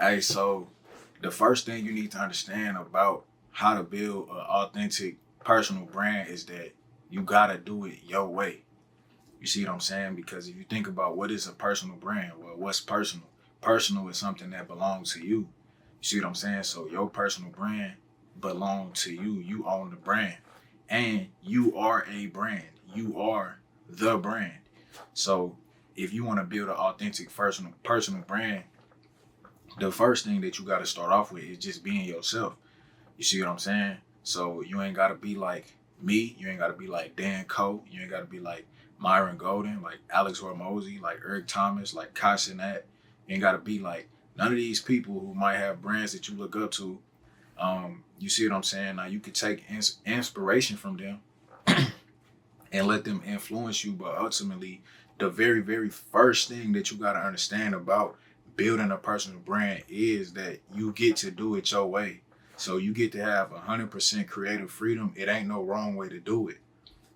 Hey, so the first thing you need to understand about how to build an authentic personal brand is that you gotta do it your way. You see what I'm saying? Because if you think about what is a personal brand, well, what's personal? Personal is something that belongs to you. You see what I'm saying? So your personal brand belongs to you. You own the brand. And you are a brand. You are the brand. So if you want to build an authentic personal brand, the first thing that you got to start off with is just being yourself. You see what I'm saying? So you ain't got to be like me. You ain't got to be like Dan Coe. You ain't got to be like Myron Golden, like Alex Hormozy, like Eric Thomas, like Kai Cenat. You ain't got to be like none of these people who might have brands that you look up to. You see what I'm saying? Now you could take inspiration from them and let them influence you, but ultimately, the very, very first thing that you got to understand about building a personal brand is that you get to do it your way. So you get to have 100% creative freedom. It ain't no wrong way to do it.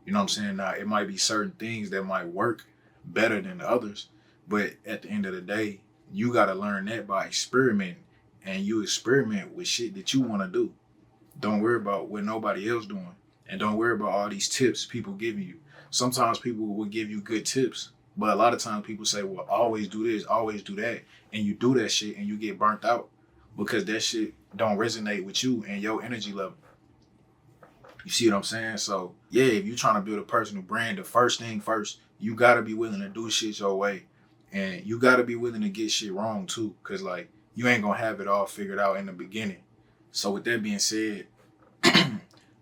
You know what I'm saying? Now, it might be certain things that might work better than others, but at the end of the day, you got to learn that by experimenting, and you experiment with shit that you want to do. Don't worry about what nobody else doing. And don't worry about all these tips people giving you. Sometimes people will give you good tips, but a lot of times people say, well, always do this, always do that. And you do that shit and you get burnt out because that shit don't resonate with you and your energy level. You see what I'm saying? So yeah, if you're trying to build a personal brand, the first thing first, you gotta be willing to do shit your way. And you gotta be willing to get shit wrong too. Cause like you ain't gonna have it all figured out in the beginning. So with that being said,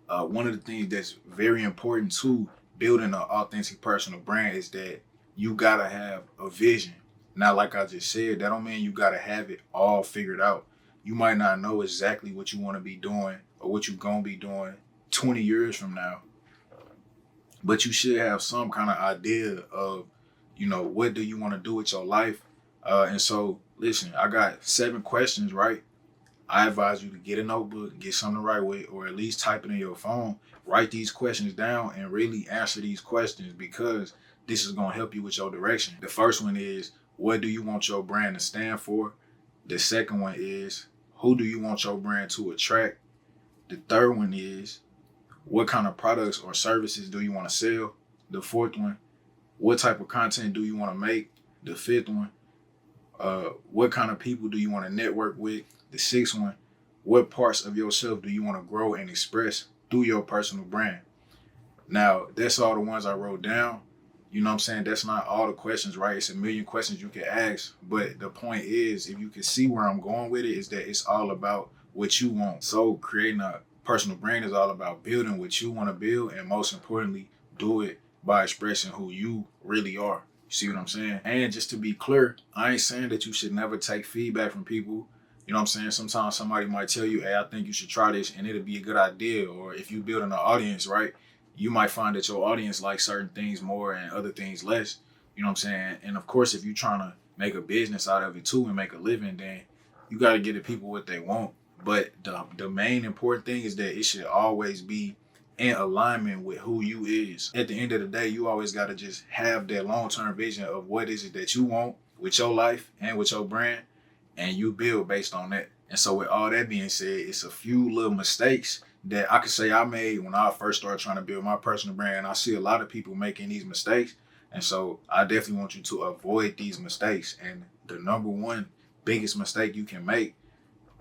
one of the things that's very important to building an authentic personal brand is that you gotta have a vision. Now, like I just said, that don't mean you gotta have it all figured out. You might not know exactly what you want to be doing or what you're gonna be doing 20 years from now, but you should have some kind of idea of, what do you want to do with your life. And so, listen, I got 7 questions, right? I advise you to get a notebook, get something to write with, or at least type it in your phone. Write these questions down and really answer these questions because this is going to help you with your direction. The first one is, what do you want your brand to stand for? The second one is, who do you want your brand to attract? The third one is, what kind of products or services do you want to sell? The fourth one, what type of content do you want to make? The fifth one, what kind of people do you want to network with? The sixth one, what parts of yourself do you want to grow and express through your personal brand? Now, that's all the ones I wrote down. You know what I'm saying? That's not all the questions, right? It's a million questions you can ask. But the point is, if you can see where I'm going with it, is that it's all about what you want. So creating a personal brand is all about building what you want to build, and most importantly, do it by expressing who you really are. You see what I'm saying? And just to be clear, I ain't saying that you should never take feedback from people. You know what I'm saying? Sometimes somebody might tell you, hey, I think you should try this, and it'll be a good idea. Or if you building an audience, right, you might find that your audience likes certain things more and other things less. You know what I'm saying? And of course, if you're trying to make a business out of it too and make a living, then you got to give the people what they want. But the main important thing is that it should always be in alignment with who you is. At the end of the day, you always got to just have that long-term vision of what is it that you want with your life and with your brand, and you build based on that. And so with all that being said, it's a few little mistakes that I could say I made when I first started trying to build my personal brand. I see a lot of people making these mistakes. And so I definitely want you to avoid these mistakes. And the number one biggest mistake you can make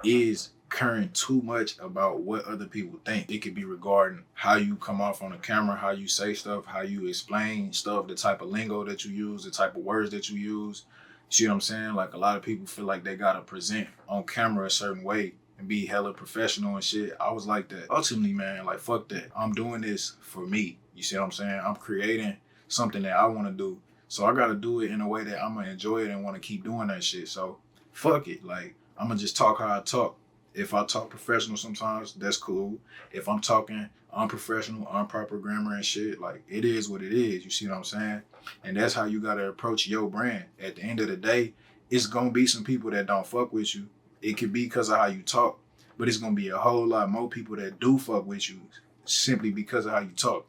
is caring too much about what other people think. It could be regarding how you come off on the camera, how you say stuff, how you explain stuff, the type of lingo that you use, the type of words that you use. See what I'm saying? Like a lot of people feel like they gotta present on camera a certain way and be hella professional and shit. I was like that. Ultimately, man, like fuck that. I'm doing this for me. You see what I'm saying? I'm creating something that I want to do. So I gotta do it in a way that I'm gonna enjoy it and want to keep doing that shit. So fuck it. Like I'm gonna just talk how I talk. If I talk professional sometimes, that's cool. If I'm talking unprofessional, improper grammar and shit, like it is what it is. You see what I'm saying? And that's how you gotta approach your brand. At the end of the day, it's gonna be some people that don't fuck with you. It could be because of how you talk, but it's gonna be a whole lot more people that do fuck with you simply because of how you talk.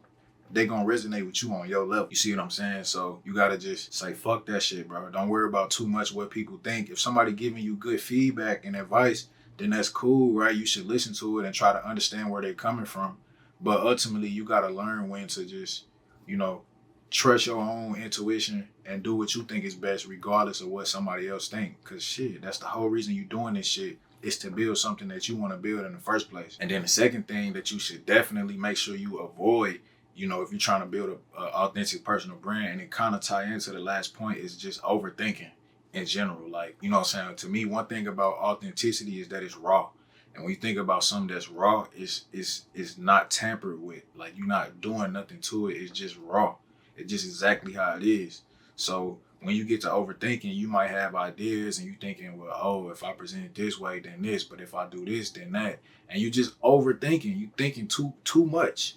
they gonna resonate with you on your level. You see what I'm saying? So you gotta just say, fuck that shit, bro. Don't worry about too much what people think. If somebody giving you good feedback and advice, then that's cool, right? You should listen to it and try to understand where they're coming from. But ultimately, you gotta learn when to just, you know, trust your own intuition and do what you think is best, regardless of what somebody else think. Cause shit, that's the whole reason you doing this shit, is to build something that you want to build in the first place. And then the second thing that you should definitely make sure you avoid, you know, if you're trying to build a authentic personal brand, and it kind of tie into the last point, is just overthinking in general. Like, you know what I'm saying? To me, one thing about authenticity is that it's raw. And when you think about something that's raw, it's not tampered with. Like, you're not doing nothing to it. It's just raw. It's just exactly how it is. So when you get to overthinking, you might have ideas and you thinking, well, oh, if I present it this way, then this, but if I do this, then that. And you just overthinking. You thinking too much.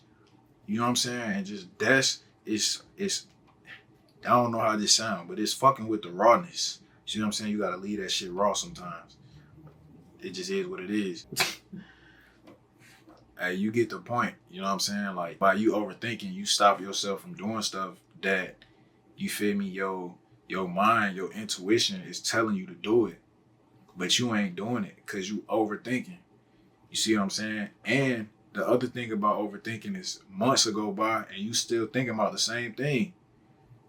You know what I'm saying? And just it's I don't know how this sounds, but it's fucking with the rawness. You know what I'm saying? You gotta leave that shit raw sometimes. It just is what it is. Hey, you get the point. You know what I'm saying? Like, by you overthinking, you stop yourself from doing stuff that, you feel me, your mind, your intuition is telling you to do it. But you ain't doing it because you overthinking. You see what I'm saying? And the other thing about overthinking is months will go by and you still thinking about the same thing.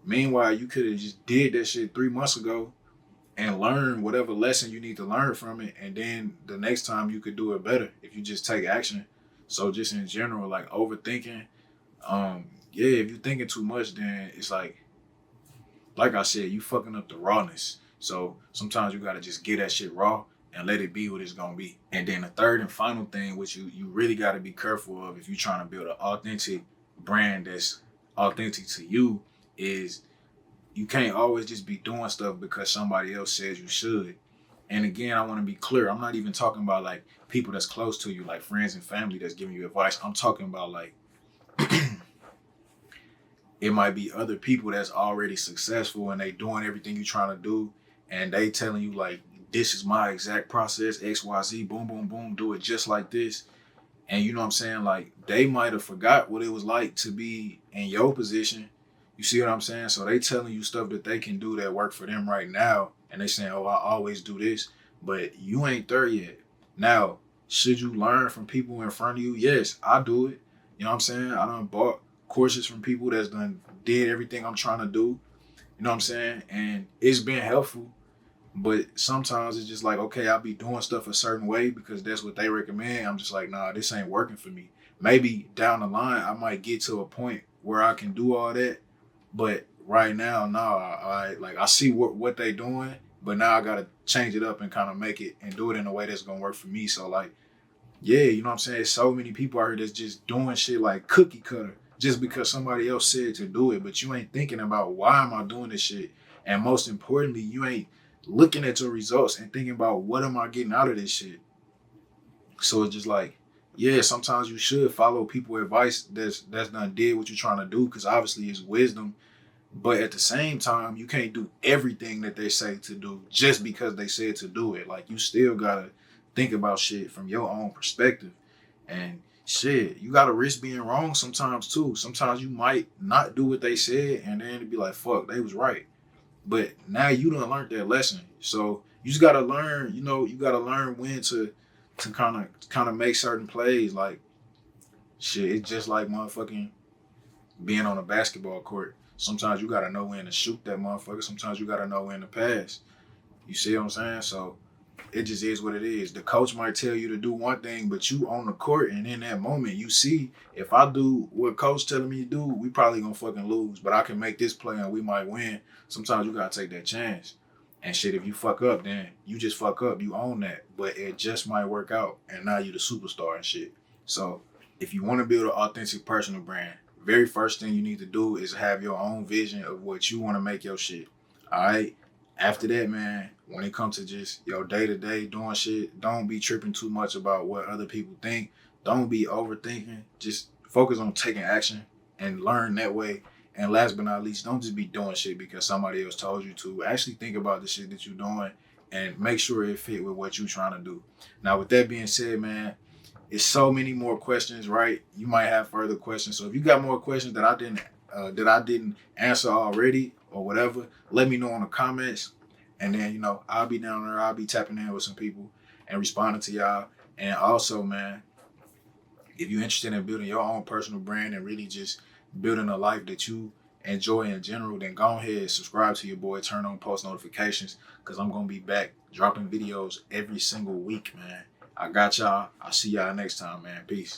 Meanwhile, you could have just did that shit 3 months ago and learn whatever lesson you need to learn from it. And then the next time you could do it better if you just take action. So just in general, like overthinking, yeah, if you're thinking too much, then it's like I said, you fucking up the rawness. So sometimes you gotta just get that shit raw and let it be what it's gonna be. And then the third and final thing, which you really gotta be careful of if you're trying to build an authentic brand that's authentic to you, is you can't always just be doing stuff because somebody else says you should. And again, I want to be clear. I'm not even talking about like people that's close to you, like friends and family that's giving you advice. I'm talking about like, it might be other people that's already successful and they doing everything you're trying to do. And they telling you like, this is my exact process, X, Y, Z, boom, boom, boom, do it just like this. And you know what I'm saying? Like, they might have forgot what it was like to be in your position. You see what I'm saying? So they telling you stuff that they can do that work for them right now. And they saying, oh, I always do this. But you ain't there yet. Now, should you learn from people in front of you? Yes, I do it. You know what I'm saying? I done bought courses from people that's done did everything I'm trying to do. You know what I'm saying? And it's been helpful. But sometimes it's just like, okay, I'll be doing stuff a certain way because that's what they recommend. I'm just like, nah, this ain't working for me. Maybe down the line, I might get to a point where I can do all that. But right now, nah, I see what they doing, but now I got to change it up and kind of make it and do it in a way that's going to work for me. So like, yeah, you know what I'm saying? So many people out here that's just doing shit like cookie cutter just because somebody else said to do it. But you ain't thinking about, why am I doing this shit? And most importantly, you ain't looking at your results and thinking about, what am I getting out of this shit? So it's just like, yeah, sometimes you should follow people advice that's done did what you're trying to do, because obviously it's wisdom. But at the same time, you can't do everything that they say to do just because they said to do it. Like, you still gotta think about shit from your own perspective. And shit, you gotta risk being wrong sometimes too. Sometimes you might not do what they said and then it'd be like, fuck, they was right. But now you done learned that lesson. So you just gotta learn, you gotta learn when to kind of make certain plays. Like, shit, it's just like motherfucking being on a basketball court. Sometimes you gotta know when to shoot that motherfucker. Sometimes you gotta know when to pass. You see what I'm saying? So it just is what it is. The coach might tell you to do one thing, but you on the court, and in that moment you see, if I do what coach telling me to do, we probably gonna fucking lose. But I can make this play and we might win. Sometimes you gotta take that chance. And shit, if you fuck up, then you just fuck up. You own that. But it just might work out, and now you the superstar and shit. So if you want to build an authentic personal brand, very first thing you need to do is have your own vision of what you want to make your shit. All right? After that, man, when it comes to just your day-to-day doing shit, don't be tripping too much about what other people think. Don't be overthinking. Just focus on taking action and learn that way. And last but not least, don't just be doing shit because somebody else told you to. Actually think about the shit that you're doing and make sure it fit with what you're trying to do. Now, with that being said, man, it's so many more questions, right? You might have further questions. So if you got more questions that I didn't answer already or whatever, let me know in the comments. And then, I'll be down there. I'll be tapping in with some people and responding to y'all. And also, man, if you're interested in building your own personal brand and really just building a life that you enjoy in general, then go ahead, subscribe to your boy, turn on post notifications, because I'm going to be back dropping videos every single week, man. I got y'all. I'll see y'all next time, man. Peace.